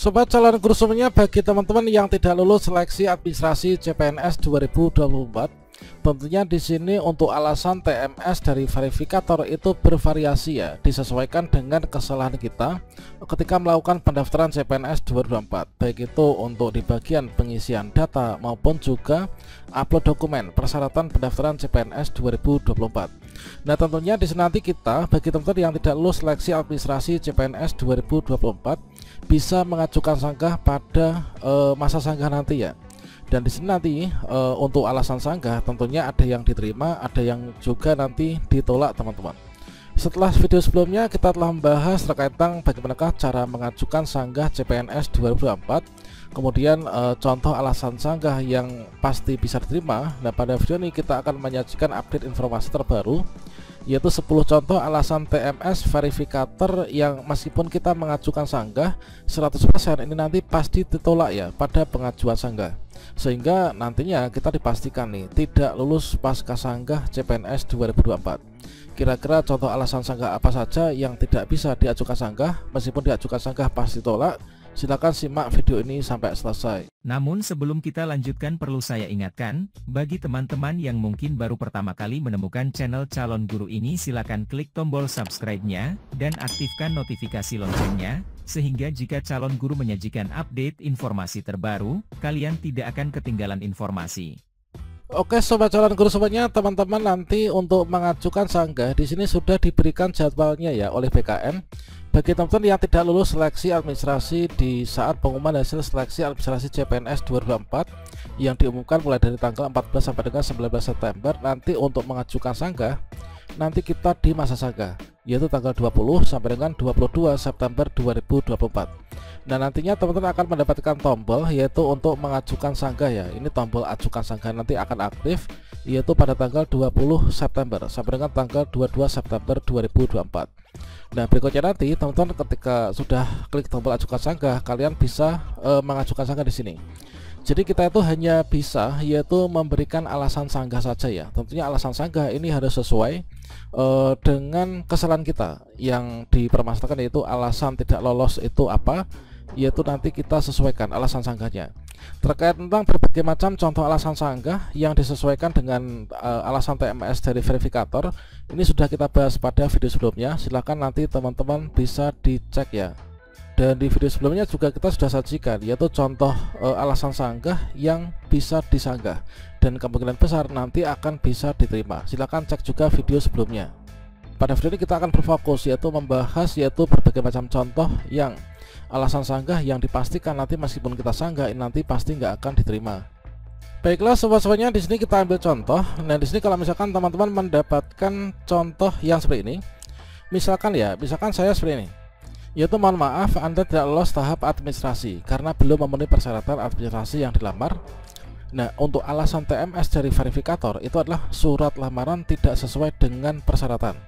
Sobat calon guru semuanya, bagi teman-teman yang tidak lulus seleksi administrasi CPNS 2024, tentunya di sini untuk alasan TMS dari verifikator itu bervariasi ya, disesuaikan dengan kesalahan kita ketika melakukan pendaftaran CPNS 2024, baik itu untuk di bagian pengisian data maupun juga upload dokumen persyaratan pendaftaran CPNS 2024. Nah, tentunya di sini nanti kita bagi teman-teman yang tidak lulus seleksi administrasi CPNS 2024 bisa mengajukan sanggah pada masa sanggah nanti ya. Dan di sini nanti untuk alasan sanggah tentunya ada yang diterima, ada yang juga nanti ditolak teman-teman. Setelah video sebelumnya kita telah membahas terkait tentang bagaimana cara mengajukan sanggah CPNS 2024, kemudian contoh alasan sanggah yang pasti bisa diterima. Nah, pada video ini kita akan menyajikan update informasi terbaru, yaitu 10 contoh alasan TMS verifikator yang meskipun kita mengajukan sanggah 100% ini nanti pasti ditolak ya pada pengajuan sanggah, sehingga nantinya kita dipastikan nih tidak lulus pasca sanggah CPNS 2024. Kira-kira contoh alasan sanggah apa saja yang tidak bisa diajukan sanggah meskipun diajukan sanggah pasti ditolak? Silakan simak video ini sampai selesai. Namun sebelum kita lanjutkan, perlu saya ingatkan, bagi teman-teman yang mungkin baru pertama kali menemukan channel Calon Guru ini, silakan klik tombol subscribe-nya dan aktifkan notifikasi loncengnya, sehingga jika Calon Guru menyajikan update informasi terbaru, kalian tidak akan ketinggalan informasi. Oke sobat calon guru semuanya, teman-teman nanti untuk mengajukan sanggah di sini sudah diberikan jadwalnya ya oleh BKN. Bagi teman-teman yang tidak lulus seleksi administrasi di saat pengumuman hasil seleksi administrasi CPNS 2024 yang diumumkan mulai dari tanggal 14 sampai dengan 19 September, nanti untuk mengajukan sanggah nanti kita di masa sanggah yaitu tanggal 20 sampai dengan 22 September 2024. Nah, nantinya teman-teman akan mendapatkan tombol yaitu untuk mengajukan sanggah ya. Ini tombol ajukan sanggah nanti akan aktif yaitu pada tanggal 20 September sampai dengan tanggal 22 September 2024. Nah, berikutnya nanti teman-teman ketika sudah klik tombol ajukan sanggah, kalian bisa mengajukan sanggah di sini. Jadi kita itu hanya bisa yaitu memberikan alasan sanggah saja ya. Tentunya alasan sanggah ini harus sesuai dengan kesalahan kita yang dipermasalahkan, yaitu alasan tidak lolos itu apa, yaitu nanti kita sesuaikan alasan sanggahnya. Terkait tentang berbagai macam contoh alasan sanggah yang disesuaikan dengan alasan TMS dari verifikator, ini sudah kita bahas pada video sebelumnya. Silahkan nanti teman-teman bisa dicek ya. Dan di video sebelumnya juga kita sudah sajikan yaitu contoh alasan sanggah yang bisa disanggah dan kemungkinan besar nanti akan bisa diterima. Silahkan cek juga video sebelumnya. Pada video ini kita akan berfokus yaitu membahas yaitu berbagai macam contoh yang alasan sanggah yang dipastikan nanti meskipun kita sanggah ini nanti pasti nggak akan diterima. Baiklah sobat-sobatnya, di sini kita ambil contoh. Nah, di sini kalau misalkan teman-teman mendapatkan contoh yang seperti ini, misalkan saya seperti ini, yaitu mohon maaf Anda tidak lolos tahap administrasi karena belum memenuhi persyaratan administrasi yang dilamar. Nah, untuk alasan TMS dari verifikator itu adalah surat lamaran tidak sesuai dengan persyaratan,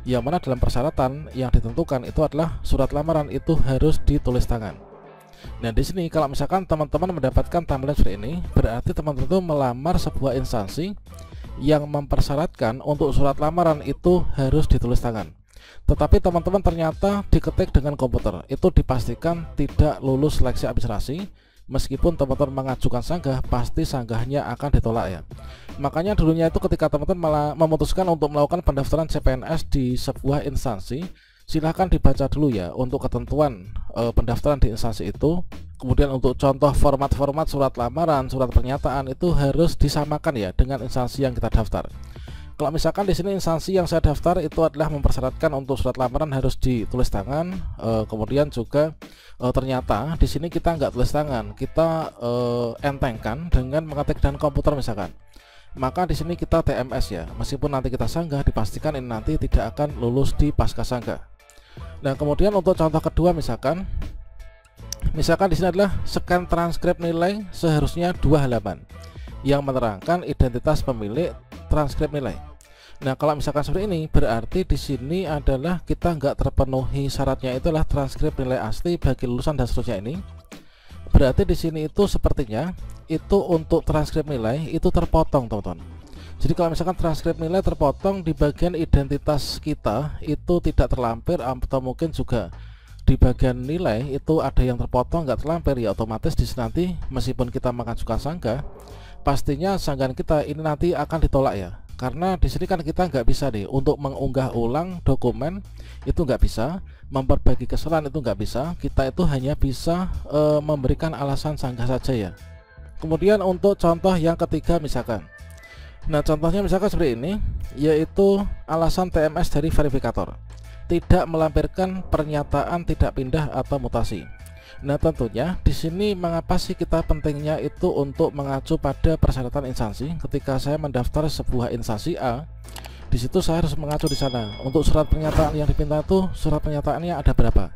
yang mana dalam persyaratan yang ditentukan itu adalah surat lamaran itu harus ditulis tangan. Nah, di sini kalau misalkan teman-teman mendapatkan tampilan seperti ini, berarti teman-teman itu melamar sebuah instansi yang mempersyaratkan untuk surat lamaran itu harus ditulis tangan. Tetapi teman-teman ternyata diketik dengan komputer, itu dipastikan tidak lulus seleksi administrasi. Meskipun teman-teman mengajukan sanggah, pasti sanggahnya akan ditolak ya. Makanya dulunya itu ketika teman-teman malah memutuskan untuk melakukan pendaftaran CPNS di sebuah instansi, silahkan dibaca dulu ya untuk ketentuan pendaftaran di instansi itu. Kemudian untuk contoh format-format surat lamaran, surat pernyataan itu harus disamakan ya dengan instansi yang kita daftar. Kalau misalkan di sini instansi yang saya daftar itu adalah mempersyaratkan untuk surat lamaran harus ditulis tangan, kemudian juga ternyata di sini kita nggak tulis tangan, kita entengkan dengan mengetik dengan komputer misalkan, maka di sini kita TMS ya, meskipun nanti kita sanggah dipastikan ini nanti tidak akan lulus di pasca sanggah. Nah, kemudian untuk contoh kedua misalkan di sini adalah scan transkrip nilai seharusnya 2 halaman yang menerangkan identitas pemilik transkrip nilai. Nah, kalau misalkan seperti ini, berarti di sini adalah kita nggak terpenuhi syaratnya, itulah transkrip nilai asli bagi lulusan dan seterusnya ini. Berarti di sini itu sepertinya itu untuk transkrip nilai itu terpotong, teman-teman. Jadi kalau misalkan transkrip nilai terpotong di bagian identitas kita itu tidak terlampir atau mungkin juga di bagian nilai itu ada yang terpotong nggak terlampir, ya otomatis di sini nanti meskipun kita mengajukan sanggah, pastinya sanggahan kita ini nanti akan ditolak ya. Karena di sini kan kita nggak bisa nih untuk mengunggah ulang dokumen, itu nggak bisa, memperbaiki kesalahan itu nggak bisa. Kita itu hanya bisa memberikan alasan sanggah saja ya. Kemudian untuk contoh yang ketiga misalkan, nah contohnya misalkan seperti ini, yaitu alasan TMS dari verifikator tidak melampirkan pernyataan tidak pindah atau mutasi. Nah tentunya di sini mengapa sih kita pentingnya itu untuk mengacu pada persyaratan instansi. Ketika saya mendaftar sebuah instansi A, di situ saya harus mengacu di sana. Untuk surat pernyataan yang dipinta itu surat pernyataannya ada berapa?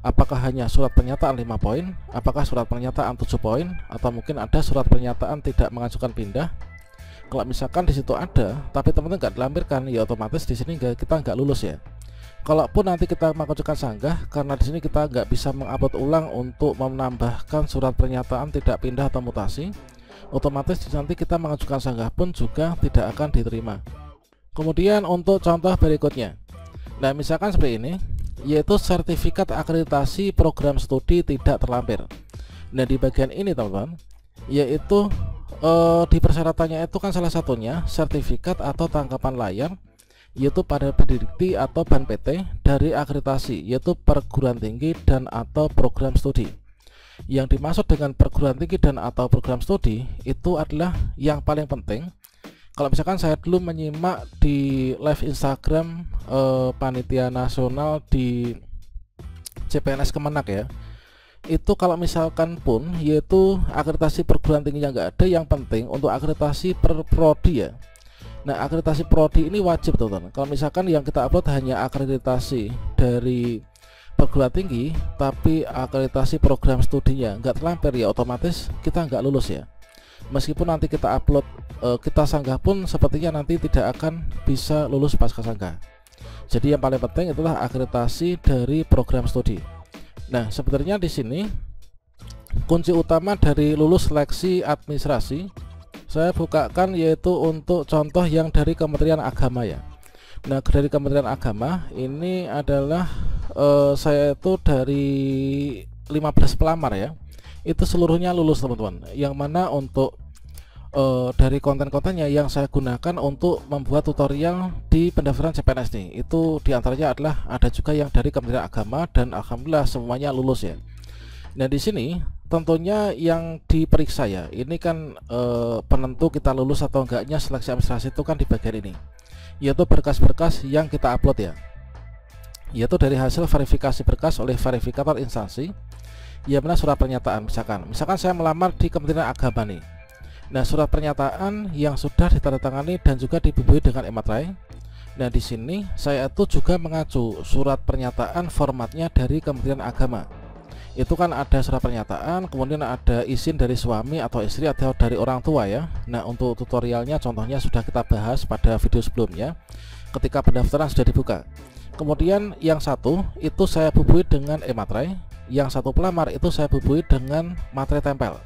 Apakah hanya surat pernyataan 5 poin? Apakah surat pernyataan 7 poin? Atau mungkin ada surat pernyataan tidak mengajukan pindah? Kalau misalkan di situ ada, tapi teman-teman nggak dilampirkan, ya otomatis di sini kita nggak lulus ya. Kalaupun nanti kita mengajukan sanggah, karena di sini kita nggak bisa mengupload ulang untuk menambahkan surat pernyataan tidak pindah atau mutasi, otomatis nanti kita mengajukan sanggah pun juga tidak akan diterima. Kemudian untuk contoh berikutnya, nah misalkan seperti ini, yaitu sertifikat akreditasi program studi tidak terlampir. Nah di bagian ini teman-teman, yaitu di persyaratannya itu kan salah satunya sertifikat atau tangkapan layar, yaitu pada pendidikti atau ban PT dari akreditasi, yaitu perguruan tinggi dan atau program studi. Yang dimaksud dengan perguruan tinggi dan atau program studi itu adalah yang paling penting. Kalau misalkan saya dulu menyimak di live Instagram panitia nasional di CPNS Kemenak ya, itu kalau misalkan pun yaitu akreditasi perguruan tingginya nggak ada, yang penting untuk akreditasi per prodi ya. Nah akreditasi prodi ini wajib teman-teman. Kalau misalkan yang kita upload hanya akreditasi dari perguruan tinggi tapi akreditasi program studinya nggak terlampir, ya otomatis kita nggak lulus ya. Meskipun nanti kita upload kita sanggah pun sepertinya nanti tidak akan bisa lulus pasca sanggah. Jadi yang paling penting itulah akreditasi dari program studi. Nah sebenarnya di sini kunci utama dari lulus seleksi administrasi saya bukakan, yaitu untuk contoh yang dari Kementerian Agama ya. Nah dari Kementerian Agama ini adalah saya itu dari 15 pelamar ya, itu seluruhnya lulus teman-teman. Yang mana untuk dari konten-kontennya yang saya gunakan untuk membuat tutorial di pendaftaran CPNS nih, itu diantaranya adalah ada juga yang dari Kementerian Agama, dan alhamdulillah semuanya lulus ya. Nah di sini tentunya yang diperiksa ya, ini kan penentu kita lulus atau enggaknya seleksi administrasi itu kan di bagian ini, yaitu berkas-berkas yang kita upload ya, yaitu dari hasil verifikasi berkas oleh verifikator instansi. Ya benar, surat pernyataan misalkan saya melamar di Kementerian Agama nih. Nah surat pernyataan yang sudah ditandatangani dan juga dibubuhi dengan e-materai. Nah di sini saya itu juga mengacu surat pernyataan formatnya dari Kementerian Agama. Itu kan ada surat pernyataan, kemudian ada izin dari suami atau istri atau dari orang tua ya. Nah untuk tutorialnya contohnya sudah kita bahas pada video sebelumnya ketika pendaftaran sudah dibuka. Kemudian yang satu itu saya bubuhi dengan e-materai, yang satu pelamar itu saya bubuhi dengan materai tempel.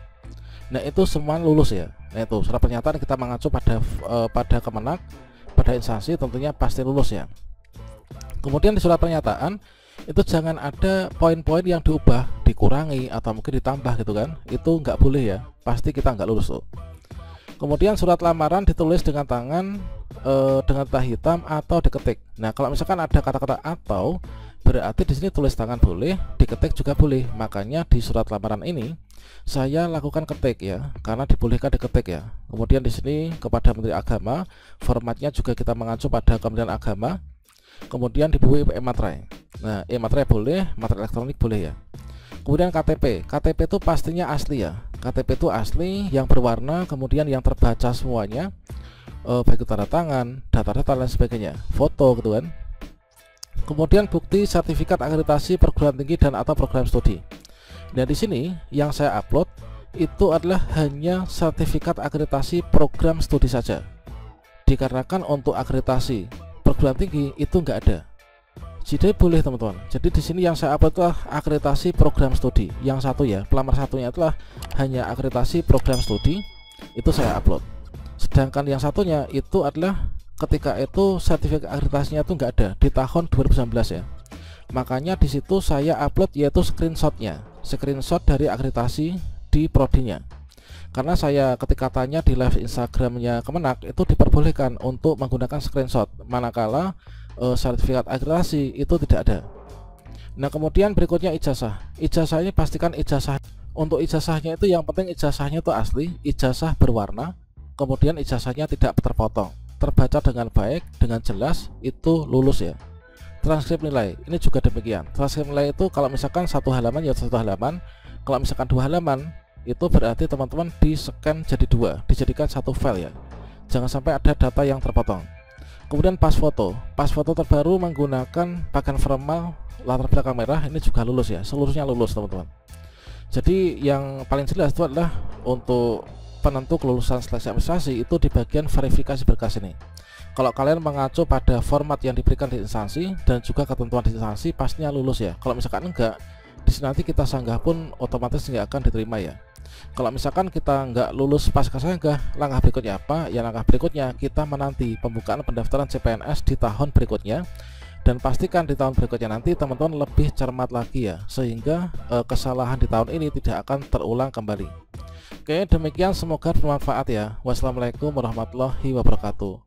Nah itu semua lulus ya. Nah itu surat pernyataan kita mengacu pada Kemenak, pada instansi, tentunya pasti lulus ya. Kemudian di surat pernyataan itu jangan ada poin-poin yang diubah, dikurangi atau mungkin ditambah gitu kan, itu nggak boleh ya, pasti kita nggak lulus tuh. Kemudian surat lamaran ditulis dengan tangan dengan tinta hitam atau diketik. Nah kalau misalkan ada kata-kata atau, berarti di sini tulis tangan boleh, diketik juga boleh. Makanya di surat lamaran ini saya lakukan ketik ya, karena dibolehkan diketik ya. Kemudian di sini kepada Menteri Agama, formatnya juga kita mengacu pada Kementerian Agama. Kemudian dibubuhi e-materai. Nah e-materai boleh, materai elektronik boleh ya. Kemudian KTP itu pastinya asli ya. KTP itu asli, yang berwarna, kemudian yang terbaca semuanya, baik tanda tangan, data-data dan sebagainya, foto gitu kan. Kemudian bukti sertifikat akreditasi perguruan tinggi dan atau program studi. Nah di sini yang saya upload itu adalah hanya sertifikat akreditasi program studi saja, dikarenakan untuk akreditasi perguruan tinggi itu enggak ada. Jadi boleh teman-teman. Jadi di sini yang saya upload adalah akreditasi program studi. Yang satu ya, pelamar satunya itulah hanya akreditasi program studi, itu saya upload. Sedangkan yang satunya itu adalah ketika itu sertifikat akreditasinya itu enggak ada di tahun 2019 ya. Makanya di situ saya upload yaitu screenshotnya, screenshot dari akreditasi di prodinya. Karena saya ketika tanya di live Instagramnya Kemenak itu diperbolehkan untuk menggunakan screenshot, manakala sertifikat akreditasi itu tidak ada. Nah kemudian berikutnya ijazah. Ijazah ini pastikan ijazah. Untuk ijazahnya itu yang penting ijazahnya itu asli, ijazah berwarna, kemudian ijazahnya tidak terpotong, terbaca dengan baik, dengan jelas, itu lulus ya. Transkrip nilai ini juga demikian. Transkrip nilai itu kalau misalkan 1 halaman ya 1 halaman, kalau misalkan 2 halaman itu berarti teman-teman di scan jadi 2, dijadikan 1 file ya. Jangan sampai ada data yang terpotong. Kemudian pas foto terbaru menggunakan pakaian formal, latar belakang merah, ini juga lulus ya, seluruhnya lulus teman-teman. Jadi yang paling jelas itu adalah untuk penentu kelulusan seleksi administrasi itu di bagian verifikasi berkas ini. Kalau kalian mengacu pada format yang diberikan di instansi dan juga ketentuan di instansi, pastinya lulus ya. Kalau misalkan enggak, di sini nanti kita sanggah pun otomatis nggak akan diterima ya. Kalau misalkan kita nggak lulus pasca sanggah, langkah berikutnya apa? Ya langkah berikutnya kita menanti pembukaan pendaftaran CPNS di tahun berikutnya, dan pastikan di tahun berikutnya nanti teman-teman lebih cermat lagi ya, sehingga kesalahan di tahun ini tidak akan terulang kembali. Oke, demikian, semoga bermanfaat ya. Wassalamualaikum warahmatullahi wabarakatuh.